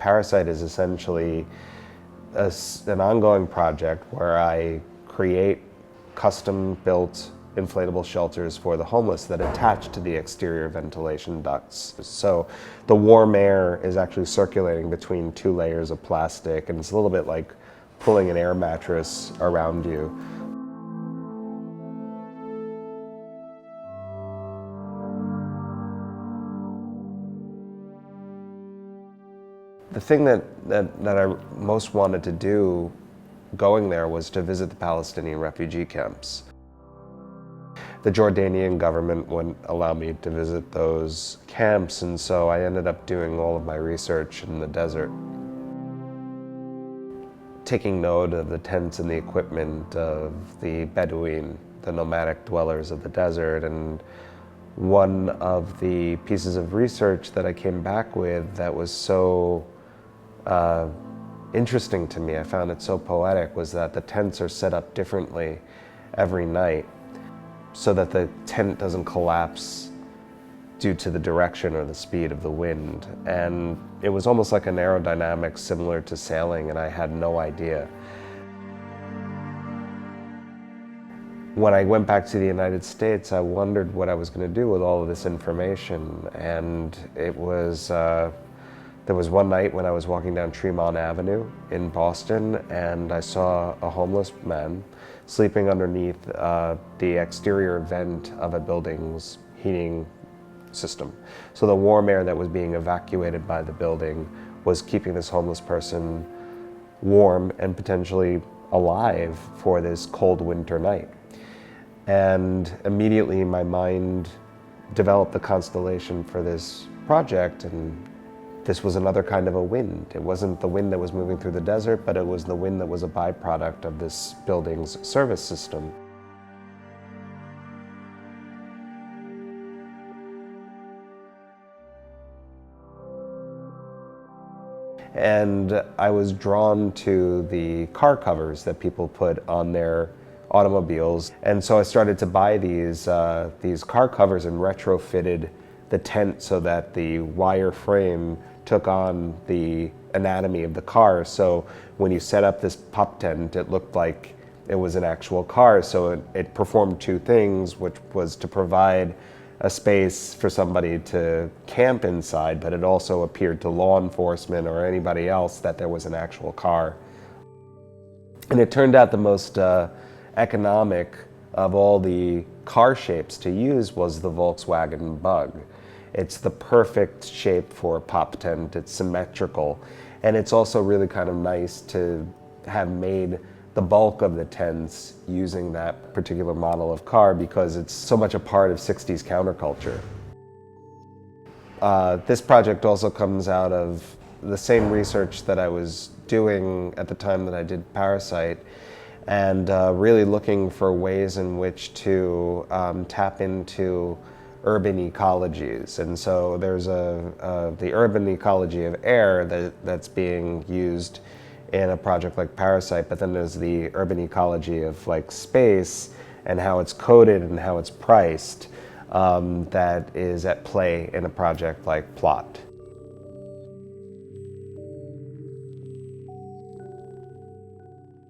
paraSITE is essentially an ongoing project where I create custom-built inflatable shelters for the homeless that attach to the exterior ventilation ducts. So the warm air is actually circulating between two layers of plastic, and it's a little bit like pulling an air mattress around you. The thing that I most wanted to do going there was to visit the Palestinian refugee camps. The Jordanian government wouldn't allow me to visit those camps, and so I ended up doing all of my research in the desert. Taking note of the tents and the equipment of the Bedouin, the nomadic dwellers of the desert, and one of the pieces of research that I came back with that was so interesting to me, I found it so poetic, was that the tents are set up differently every night so that the tent doesn't collapse due to the direction or the speed of the wind. And it was almost like an aerodynamics similar to sailing, and I had no idea. When I went back to the United States, I wondered what I was going to do with all of this information, and it was there was one night when I was walking down Tremont Avenue in Boston, and I saw a homeless man sleeping underneath the exterior vent of a building's heating system. So the warm air that was being evacuated by the building was keeping this homeless person warm and potentially alive for this cold winter night. And immediately my mind developed the constellation for this project, and this was another kind of a wind. It wasn't the wind that was moving through the desert, but it was the wind that was a byproduct of this building's service system. And I was drawn to the car covers that people put on their automobiles. And so I started to buy these car covers and retrofitted the tent so that the wire frame took on the anatomy of the car. So when you set up this pop tent, it looked like it was an actual car. So it performed two things, which was to provide a space for somebody to camp inside, but it also appeared to law enforcement or anybody else that there was an actual car. And it turned out the most economic of all the car shapes to use was the Volkswagen Bug. It's the perfect shape for a pop tent. It's symmetrical, and it's also really kind of nice to have made the bulk of the tents using that particular model of car because it's so much a part of 60s counterculture. This project also comes out of the same research that I was doing at the time that I did paraSITE, and really looking for ways in which to tap into urban ecologies. And so there's the urban ecology of air that's being used in a project like paraSITE, but then there's the urban ecology of like space and how it's coded and how it's priced that is at play in a project like Plot.